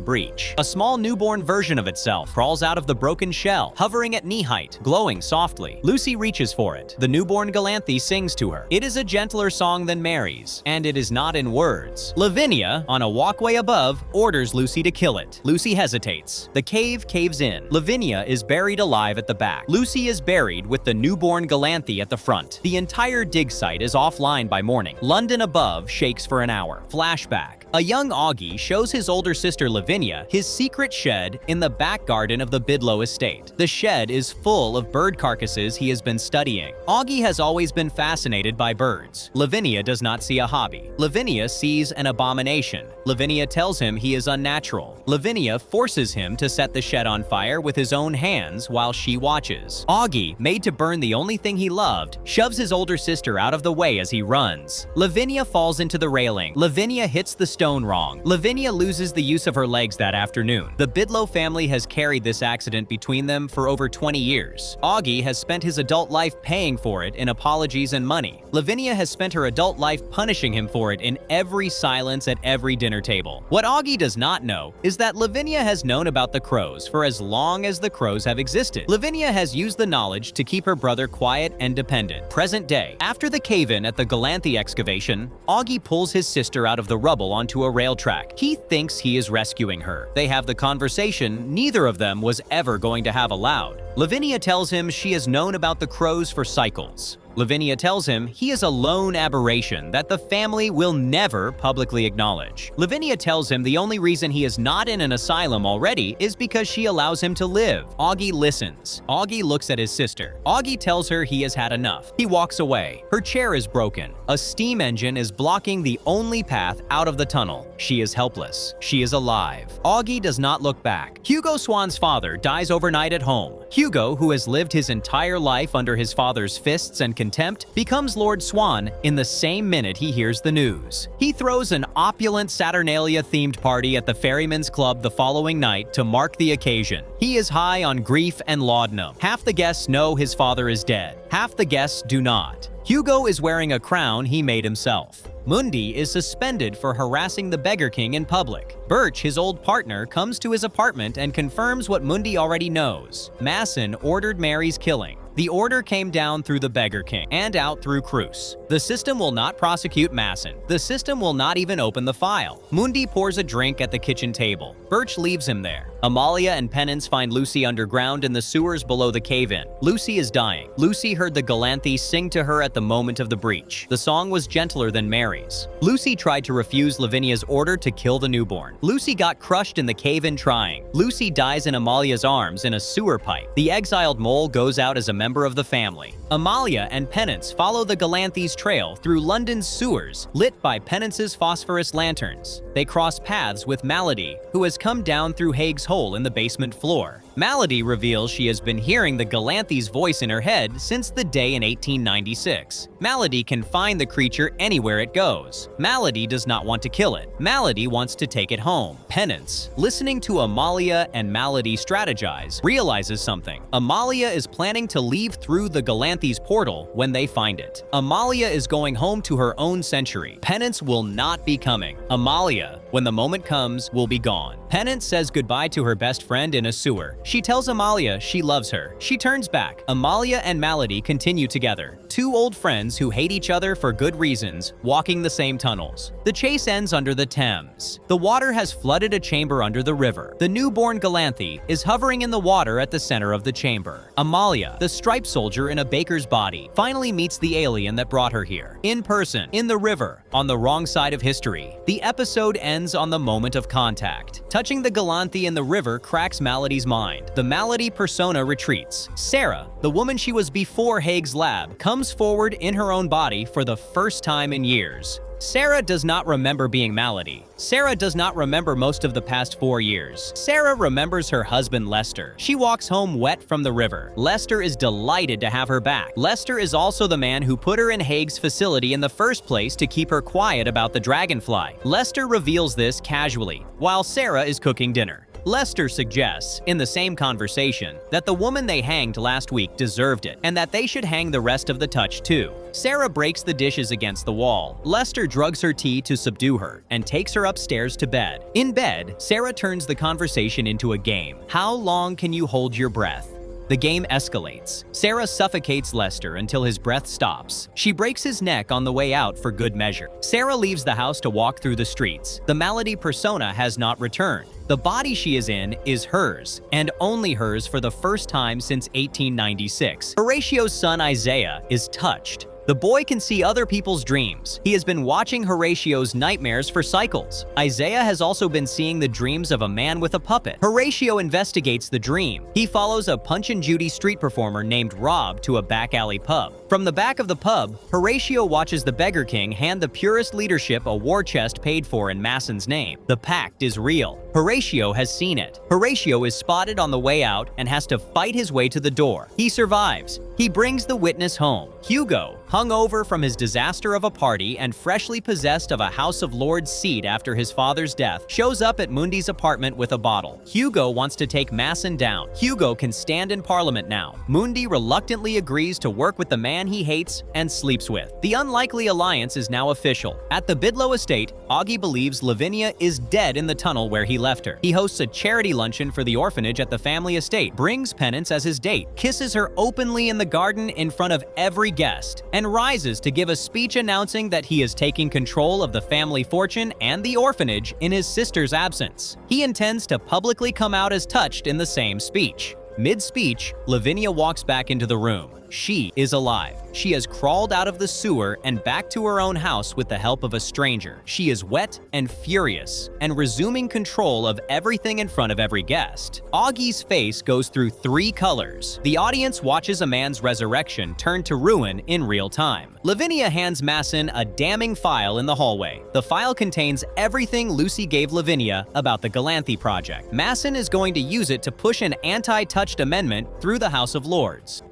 breach. A small newborn version of itself crawls out of the broken shell, hovering at knee height, glowing softly. Lucy reaches for it. The newborn Galanthi sings to her. It is a gentler song than Mary's, and it is not in words. Lavinia, on a walkway above, orders Lucy to kill it. Lucy hesitates. The cave caves in. Lavinia is buried alive at the back. Lucy is buried with the newborn Galanthi at the front. The entire dig site is offline by morning. London above shakes for an hour. Flashback. A young Augie shows his older sister Lavinia his secret shed in the back garden of the Bidlow estate. The shed is full of bird carcasses he has been studying. Augie has always been fascinated by birds. Lavinia does not see a hobby. Lavinia sees an abomination. Lavinia tells him he is unnatural. Lavinia forces him to set the shed on fire with his own hands while she watches. Augie, made to burn the only thing he loved, shoves his older sister out of the way as he runs. Lavinia falls into the railing. Lavinia hits the stone wrong. Lavinia loses the use of her legs that afternoon. The Bidlow family has carried this accident between them for over 20 years. Augie has spent his adult life paying for it in apologies and money. Lavinia has spent her adult life punishing him for it in every silence at every dinner table. What Augie does not know is that Lavinia has known about the crows for as long as the crows have existed. Lavinia has used the knowledge to keep her brother quiet and dependent. Present day. After the cave-in at the Galanthi excavation, Augie pulls his sister out of the rubble onto a rail track. He thinks he is rescuing her. They have the conversation neither of them was ever going to have aloud. Lavinia tells him she has known about the crows for cycles. Lavinia tells him he is a lone aberration that the family will never publicly acknowledge. Lavinia tells him the only reason he is not in an asylum already is because she allows him to live. Augie listens. Augie looks at his sister. Augie tells her he has had enough. He walks away. Her chair is broken. A steam engine is blocking the only path out of the tunnel. She is helpless. She is alive. Augie does not look back. Hugo Swan's father dies overnight at home. Hugo, who has lived his entire life under his father's fists and contempt, becomes Lord Swan in the same minute he hears the news. He throws an opulent Saturnalia-themed party at the Ferryman's Club the following night to mark the occasion. He is high on grief and laudanum. Half the guests know his father is dead. Half the guests do not. Hugo is wearing a crown he made himself. Mundi is suspended for harassing the Beggar King in public. Birch, his old partner, comes to his apartment and confirms what Mundi already knows. Masson ordered Mary's killing. The order came down through the Beggar King and out through Cruz. The system will not prosecute Masson. The system will not even open the file. Mundi pours a drink at the kitchen table. Birch leaves him there. Amalia and Penance find Lucy underground in the sewers below the cave-in. Lucy is dying. Lucy heard the Galanthi sing to her at the moment of the breach. The song was gentler than Mary's. Lucy tried to refuse Lavinia's order to kill the newborn. Lucy got crushed in the cave-in trying. Lucy dies in Amalia's arms in a sewer pipe. The exiled mole goes out as a member of the family. Amalia and Penance follow the Galanthi's trail through London's sewers, lit by Penance's phosphorus lanterns. They cross paths with Malady, who has come down through Haig's hole in the basement floor. Malady reveals she has been hearing the Galanthy's voice in her head since the day in 1896. Malady can find the creature anywhere it goes. Malady does not want to kill it. Malady wants to take it home. Penance, listening to Amalia and Malady strategize, realizes something. Amalia is planning to leave through the Galanthy's portal when they find it. Amalia is going home to her own century. Penance will not be coming. Amalia, when the moment comes, will be gone. Penance says goodbye to her best friend in a sewer. She tells Amalia she loves her. She turns back. Amalia and Malady continue together. Two old friends who hate each other for good reasons, walking the same tunnels. The chase ends under the Thames. The water has flooded a chamber under the river. The newborn Galanthy is hovering in the water at the center of the chamber. Amalia, the striped soldier in a baker's body, finally meets the alien that brought her here. In person, in the river, on the wrong side of history. The episode ends on the moment of contact. Touching the Galanthy in the river cracks Malady's mind. The Malady persona retreats. Sarah, the woman she was before Haig's lab, comes forward in her own body for the first time in years. Sarah does not remember being Malady. Sarah does not remember most of the past 4 years. Sarah remembers her husband Lester. She walks home wet from the river. Lester is delighted to have her back. Lester is also the man who put her in Haig's facility in the first place to keep her quiet about the dragonfly. Lester reveals this casually, while Sarah is cooking dinner. Lester suggests, in the same conversation, that the woman they hanged last week deserved it, and that they should hang the rest of the touch too. Sarah breaks the dishes against the wall. Lester drugs her tea to subdue her, and takes her upstairs to bed. In bed, Sarah turns the conversation into a game. How long can you hold your breath? The game escalates. Sarah suffocates Lester until his breath stops. She breaks his neck on the way out for good measure. Sarah leaves the house to walk through the streets. The Malady persona has not returned. The body she is in is hers, and only hers for the first time since 1896. Horatio's son Isaiah is touched. The boy can see other people's dreams. He has been watching Horatio's nightmares for cycles. Isaiah has also been seeing the dreams of a man with a puppet. Horatio investigates the dream. He follows a Punch and Judy street performer named Rob to a back alley pub. From the back of the pub, Horatio watches the Beggar King hand the Purist leadership a war chest paid for in Masson's name. The pact is real. Horatio has seen it. Horatio is spotted on the way out and has to fight his way to the door. He survives. He brings the witness home. Hugo, hungover from his disaster of a party and freshly possessed of a House of Lords seat after his father's death, shows up at Mundy's apartment with a bottle. Hugo wants to take Masson down. Hugo can stand in Parliament now. Mundy reluctantly agrees to work with the man he hates and sleeps with. The unlikely alliance is now official. At the Bidlow estate, Augie believes Lavinia is dead in the tunnel where he left her. He hosts a charity luncheon for the orphanage at the family estate, brings Penance as his date, kisses her openly in the garden in front of every guest, and rises to give a speech announcing that he is taking control of the family fortune and the orphanage in his sister's absence. He intends to publicly come out as touched in the same speech. Mid-speech, Lavinia walks back into the room. She is alive. She has crawled out of the sewer and back to her own house with the help of a stranger. She is wet and furious, and resuming control of everything in front of every guest. Augie's face goes through 3 colors. The audience watches a man's resurrection turn to ruin in real time. Lavinia hands Masson a damning file in the hallway. The file contains everything Lucy gave Lavinia about the Galanthy project. Masson is going to use it to push an anti-touched amendment through the House of Lords.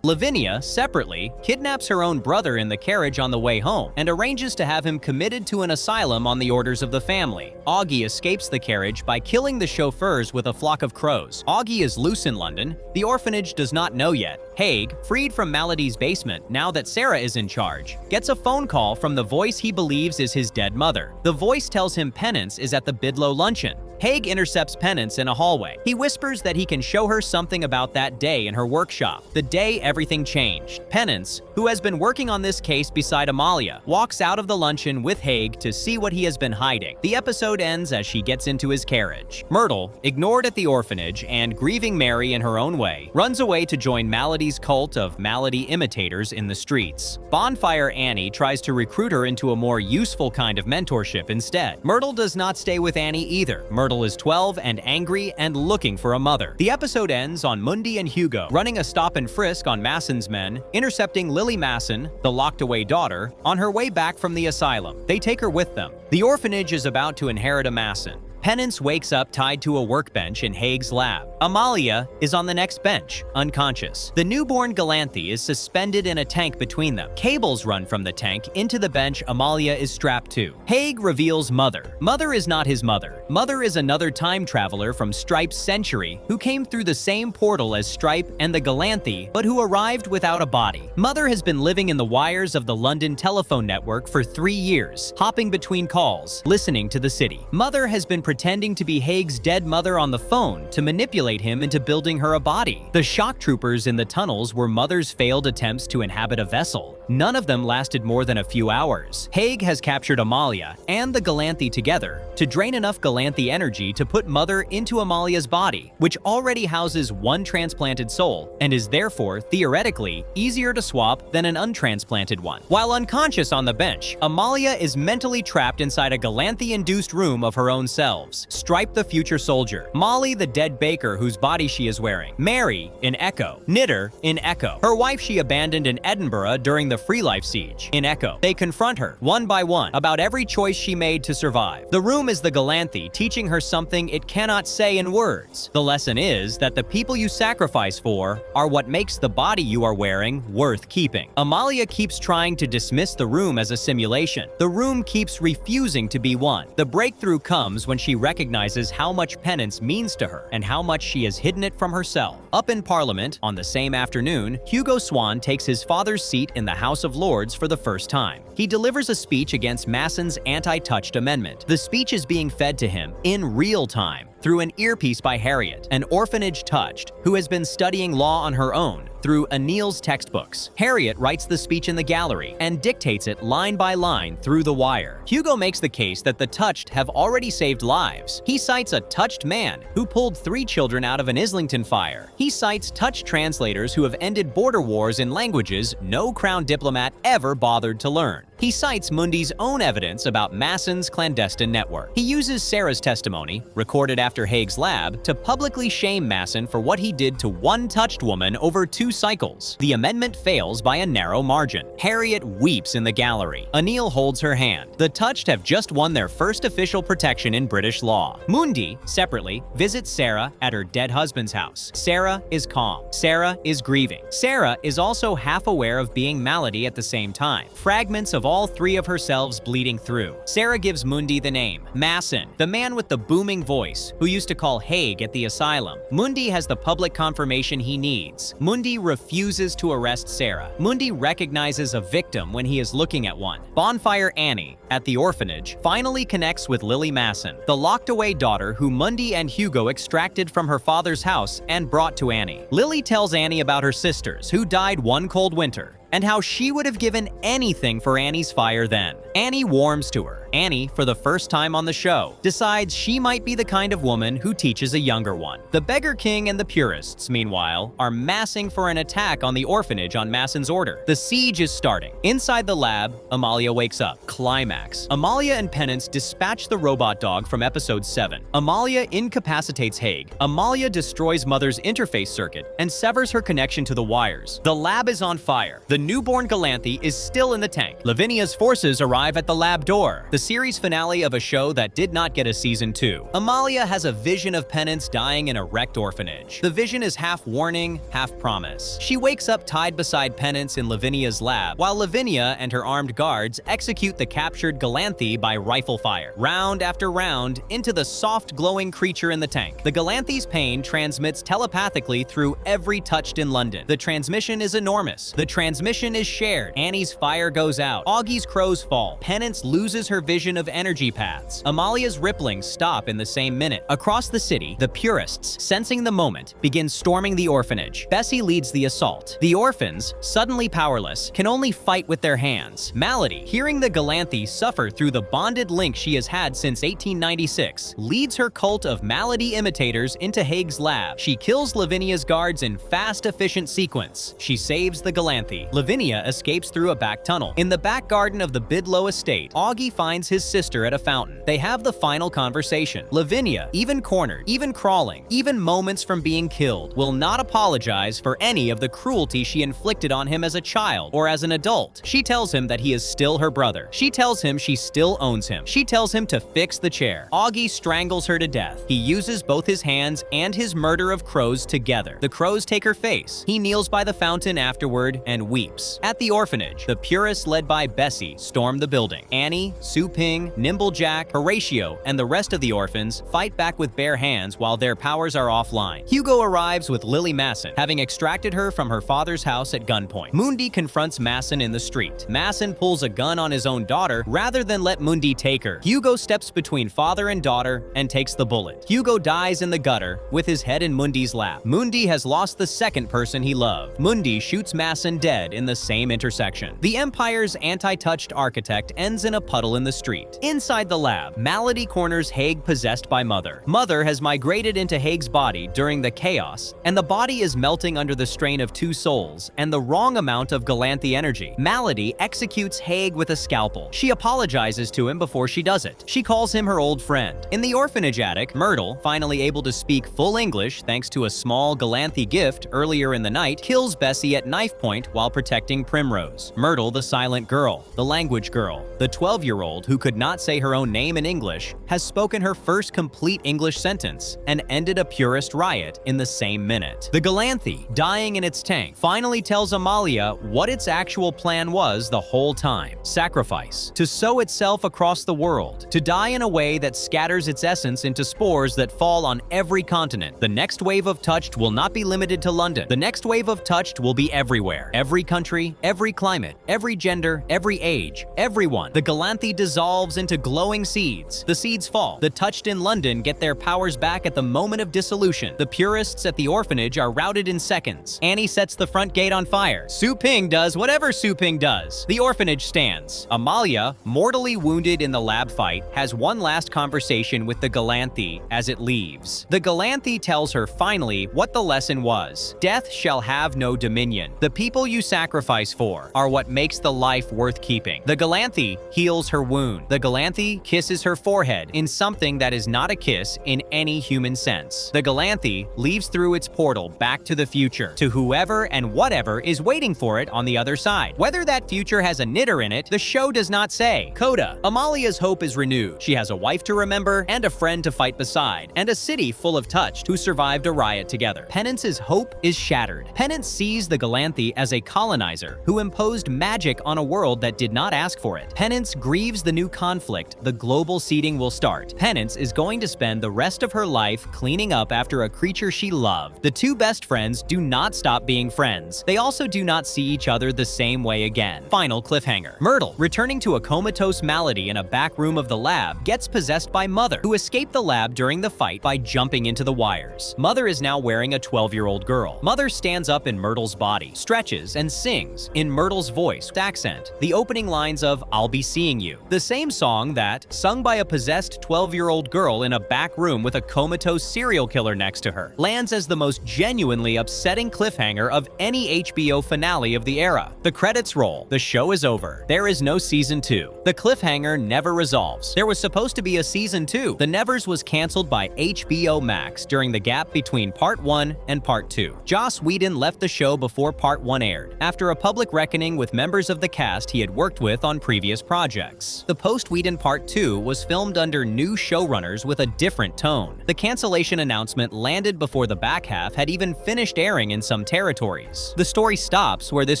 Lavinia, separately, kidnaps her own brother in the carriage on the way home and arranges to have him committed to an asylum on the orders of the family. Augie escapes the carriage by killing the chauffeurs with a flock of crows. Augie is loose in London. The orphanage does not know yet. Haig, freed from Malady's basement now that Sarah is in charge, gets a phone call from the voice he believes is his dead mother. The voice tells him Penance is at the Bidlow luncheon. Haig intercepts Penance in a hallway. He whispers that he can show her something about that day in her workshop, the day everything changed. Penance, who has been working on this case beside Amalia, walks out of the luncheon with Haig to see what he has been hiding. The episode ends as she gets into his carriage. Myrtle, ignored at the orphanage and grieving Mary in her own way, runs away to join Malady's cult of Malady imitators in the streets. Bonfire Annie tries to recruit her into a more useful kind of mentorship instead. Myrtle does not stay with Annie either. Myrtle is 12 and angry and looking for a mother. The episode ends on Mundy and Hugo running a stop and frisk on Masson's men, intercepting Lily Masson, the locked-away daughter, on her way back from the asylum. They take her with them. The orphanage is about to inherit a Masson. Penance wakes up tied to a workbench in Haig's lab. Amalia is on the next bench, unconscious. The newborn Galanthe is suspended in a tank between them. Cables run from the tank into the bench Amalia is strapped to. Haig reveals Mother. Mother is not his mother. Mother is another time traveler from Stripe's century who came through the same portal as Stripe and the Galanthe, but who arrived without a body. Mother has been living in the wires of the London telephone network for 3 years, hopping between calls, listening to the city. Mother has been pretending to be Haig's dead mother on the phone to manipulate him into building her a body. The shock troopers in the tunnels were Mother's failed attempts to inhabit a vessel. None of them lasted more than a few hours. Haig has captured Amalia and the Galanthe together to drain enough Galanthe energy to put Mother into Amalia's body, which already houses one transplanted soul and is therefore, theoretically, easier to swap than an untransplanted one. While unconscious on the bench, Amalia is mentally trapped inside a Galanthe-induced room of her own selves. Stripe the future soldier, Molly the dead baker whose body she is wearing, Mary in Echo, Knitter in Echo, her wife she abandoned in Edinburgh during the Free Life siege in Echo. They confront her, one by one, about every choice she made to survive. The room is the Galanthe teaching her something it cannot say in words. The lesson is that the people you sacrifice for are what makes the body you are wearing worth keeping. Amalia keeps trying to dismiss the room as a simulation. The room keeps refusing to be one. The breakthrough comes when she recognizes how much penance means to her and how much she has hidden it from herself. Up in Parliament, on the same afternoon, Hugo Swan takes his father's seat in the House of Lords for the first time. He delivers a speech against Masson's anti-touched amendment. The speech is being fed to him in real time through an earpiece by Harriet, an orphanage touched, who has been studying law on her own through Anil's textbooks. Harriet writes the speech in the gallery and dictates it line by line through the wire. Hugo makes the case that the touched have already saved lives. He cites a touched man who pulled 3 children out of an Islington fire. He cites touched translators who have ended border wars in languages no crown diplomat ever bothered to learn. He cites Mundy's own evidence about Masson's clandestine network. He uses Sarah's testimony, recorded after Haig's lab, to publicly shame Masson for what he did to one touched woman over 2 cycles. The amendment fails by a narrow margin. Harriet weeps in the gallery. Anil holds her hand. The touched have just won their first official protection in British law. Mundy, separately, visits Sarah at her dead husband's house. Sarah is calm. Sarah is grieving. Sarah is also half aware of being Malady at the same time. Fragments of all 3 of herselves bleeding through. Sarah gives Mundy the name Masson, the man with the booming voice who used to call Haig at the asylum. Mundy has the public confirmation he needs. Mundy refuses to arrest Sarah. Mundy recognizes a victim when he is looking at one. Bonfire Annie, at the orphanage, finally connects with Lily Masson, the locked-away daughter who Mundy and Hugo extracted from her father's house and brought to Annie. Lily tells Annie about her sisters, who died one cold winter, and how she would have given anything for Annie's fire then. Annie warms to her. Annie, for the first time on the show, decides she might be the kind of woman who teaches a younger one. The Beggar King and the Purists, meanwhile, are massing for an attack on the orphanage on Masson's order. The siege is starting. Inside the lab, Amalia wakes up. Climax. Amalia and Penance dispatch the robot dog from episode 7. Amalia incapacitates Haig. Amalia destroys Mother's interface circuit and severs her connection to the wires. The lab is on fire. The newborn Galanthe is still in the tank. Lavinia's forces arrive at the lab door. The series finale of a show that did not get a season 2. Amalia has a vision of Penance dying in a wrecked orphanage. The vision is half warning, half promise. She wakes up tied beside Penance in Lavinia's lab, while Lavinia and her armed guards execute the captured Galanthe by rifle fire, round after round, into the soft glowing creature in the tank. The Galanthe's pain transmits telepathically through every touched in London. The transmission is enormous. The transmission is shared. Annie's fire goes out. Augie's crows fall. Penance loses her vision of energy paths. Amalia's ripplings stop in the same minute. Across the city, the Purists, sensing the moment, begin storming the orphanage. Bessie leads the assault. The orphans, suddenly powerless, can only fight with their hands. Malady, hearing the Galanthe suffer through the bonded link she has had since 1896, leads her cult of Malady imitators into Haig's lab. She kills Lavinia's guards in fast, efficient sequence. She saves the Galanthe. Lavinia escapes through a back tunnel. In the back garden of the Bidlow estate, Augie finds finds his sister at a fountain. They have the final conversation. Lavinia, even cornered, even crawling, even moments from being killed, will not apologize for any of the cruelty she inflicted on him as a child or as an adult. She tells him that he is still her brother. She tells him she still owns him. She tells him to fix the chair. Augie strangles her to death. He uses both his hands and his murder of crows together. The crows take her face. He kneels by the fountain afterward and weeps. At the orphanage, the purists led by Bessie storm the building. Annie, Su Ping, Nimble Jack, Horatio, and the rest of the orphans fight back with bare hands while their powers are offline. Hugo arrives with Lily Masson, having extracted her from her father's house at gunpoint. Mundi confronts Masson in the street. Masson pulls a gun on his own daughter rather than let Mundi take her. Hugo steps between father and daughter and takes the bullet. Hugo dies in the gutter with his head in Mundi's lap. Mundi has lost the second person he loved. Mundi shoots Masson dead in the same intersection. The Empire's anti-touched architect ends in a puddle in the street. Inside the lab, Malady corners Haig possessed by Mother. Mother has migrated into Haig's body during the chaos, and the body is melting under the strain of two souls and the wrong amount of Galanthy energy. Malady executes Haig with a scalpel. She apologizes to him before she does it. She calls him her old friend. In the orphanage attic, Myrtle, finally able to speak full English thanks to a small Galanthy gift earlier in the night, kills Bessie at knife point while protecting Primrose. Myrtle, the silent girl, the language girl, the 12-year-old who could not say her own name in English, has spoken her first complete English sentence and ended a purist riot in the same minute. The Galanthy, dying in its tank, finally tells Amalia what its actual plan was the whole time. Sacrifice. To sow itself across the world. To die in a way that scatters its essence into spores that fall on every continent. The next wave of Touched will not be limited to London. The next wave of Touched will be everywhere. Every country, every climate, every gender, every age, everyone. The Galanthy dissolves into glowing seeds. The seeds fall. The Touched in London get their powers back at the moment of dissolution. The purists at the orphanage are routed in seconds. Annie sets the front gate on fire. Su Ping does whatever Su Ping does. The orphanage stands. Amalia, mortally wounded in the lab fight, has one last conversation with the Galanthy as it leaves. The Galanthy tells her finally what the lesson was. Death shall have no dominion. The people you sacrifice for are what makes the life worth keeping. The Galanthy heals her wound. The Galanthy kisses her forehead in something that is not a kiss in any human sense. The Galanthy leaves through its portal back to the future, to whoever and whatever is waiting for it on the other side. Whether that future has a knitter in it, the show does not say. Coda. Amalia's hope is renewed. She has a wife to remember and a friend to fight beside, and a city full of Touched who survived a riot together. Penance's hope is shattered. Penance sees the Galanthy as a colonizer who imposed magic on a world that did not ask for it. Penance grieves the new conflict the global seeding will start. Penance is going to spend the rest of her life cleaning up after a creature she loved. The two best friends do not stop being friends. They also do not see each other the same way again. Final cliffhanger. Myrtle, returning to a comatose Malady in a back room of the lab, gets possessed by Mother, who escaped the lab during the fight by jumping into the wires. Mother is now wearing a 12-year-old girl. Mother stands up in Myrtle's body, stretches, and sings, in Myrtle's voice accent, the opening lines of I'll Be Seeing You, the same song that, sung by a possessed 12-year-old girl in a back room with a comatose serial killer next to her, lands as the most genuinely upsetting cliffhanger of any HBO finale of the era. The credits roll. The show is over. There is no season 2. The cliffhanger never resolves. There was supposed to be a season 2. The Nevers was canceled by HBO Max during the gap between Part 1 and Part 2. Joss Whedon left the show before Part 1 aired, after a public reckoning with members of the cast he had worked with on previous projects. The post-Whedon Part 2 was filmed under new showrunners with a different tone. The cancellation announcement landed before the back half had even finished airing in some territories. The story stops where this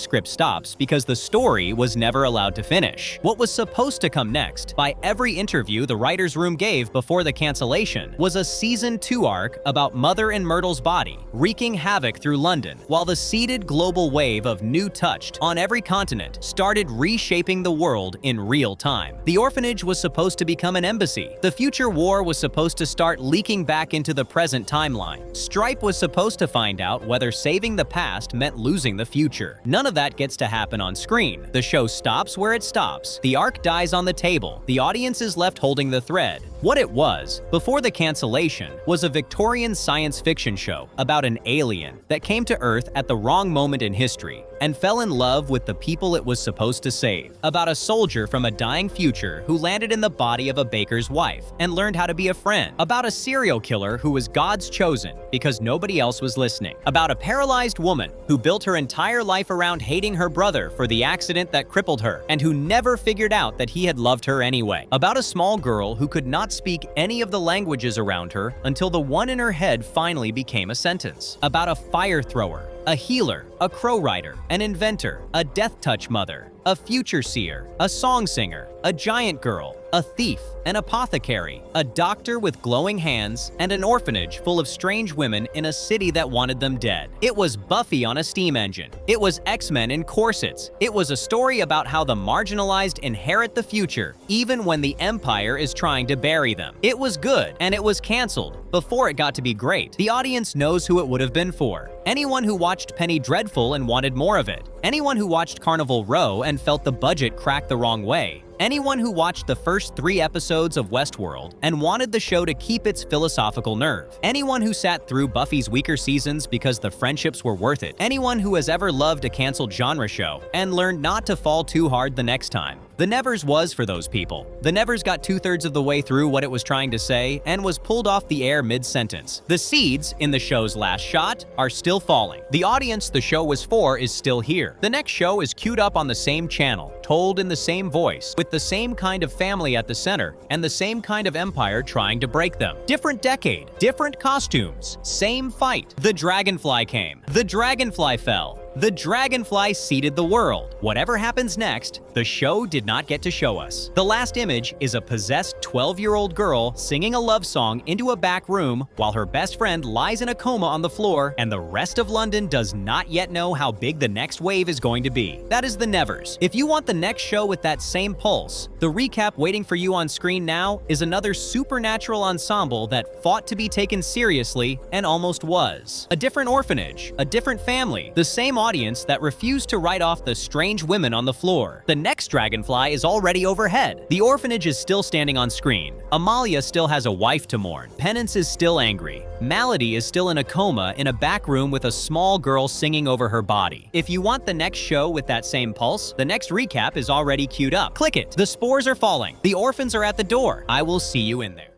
script stops because the story was never allowed to finish. What was supposed to come next, by every interview the writer's room gave before the cancellation, was a Season 2 arc about Mother and Myrtle's body, wreaking havoc through London, while the seeded global wave of new Touched on every continent started reshaping the world in real time. The orphanage was supposed to become an embassy. The future war was supposed to start leaking back into the present timeline. Stripe was supposed to find out whether saving the past meant losing the future. None of that gets to happen on screen. The show stops where it stops. The arc dies on the table. The audience is left holding the thread. What it was, before the cancellation, was a Victorian science fiction show about an alien that came to Earth at the wrong moment in history and fell in love with the people it was supposed to save. About a soldier from a dying future who landed in the body of a baker's wife and learned how to be a friend. About a serial killer who was God's chosen because nobody else was listening. About a paralyzed woman who built her entire life around hating her brother for the accident that crippled her and who never figured out that he had loved her anyway. About a small girl who could not speak any of the languages around her until the one in her head finally became a sentence. About a fire thrower, a healer, a crow rider, an inventor, a death touch mother, a future seer, a song singer, a giant girl, a thief, an apothecary, a doctor with glowing hands, and an orphanage full of strange women in a city that wanted them dead. It was Buffy on a steam engine. It was X-Men in corsets. It was a story about how the marginalized inherit the future, even when the Empire is trying to bury them. It was good, and it was canceled before it got to be great. The audience knows who it would have been for. Anyone who watched Penny Dreadful and wanted more of it. Anyone who watched Carnival Row and felt the budget crack the wrong way. Anyone who watched the first 3 episodes of Westworld and wanted the show to keep its philosophical nerve. Anyone who sat through Buffy's weaker seasons because the friendships were worth it. Anyone who has ever loved a canceled genre show and learned not to fall too hard the next time. The Nevers was for those people. The Nevers got 2/3 of the way through what it was trying to say and was pulled off the air mid-sentence. The seeds in the show's last shot are still falling. The audience the show was for is still here. The next show is queued up on the same channel, told in the same voice, with the same kind of family at the center, and the same kind of empire trying to break them. Different decade, different costumes, same fight. The dragonfly came. The dragonfly fell. The dragonfly seeded the world. Whatever happens next, the show did not get to show us. The last image is a possessed 12-year-old girl singing a love song into a back room while her best friend lies in a coma on the floor, and the rest of London does not yet know how big the next wave is going to be. That is The Nevers. If you want the next show with that same pulse, the recap waiting for you on screen now is another supernatural ensemble that fought to be taken seriously and almost was. A different orphanage, a different family, the same audience that refused to write off the strange women on the floor. The next dragonfly is already overhead. The orphanage is still standing on screen. Amalia still has a wife to mourn. Penance is still angry. Malady is still in a coma in a back room with a small girl singing over her body. If you want the next show with that same pulse, the next recap is already queued up. Click it. The spores are falling. The orphans are at the door. I will see you in there.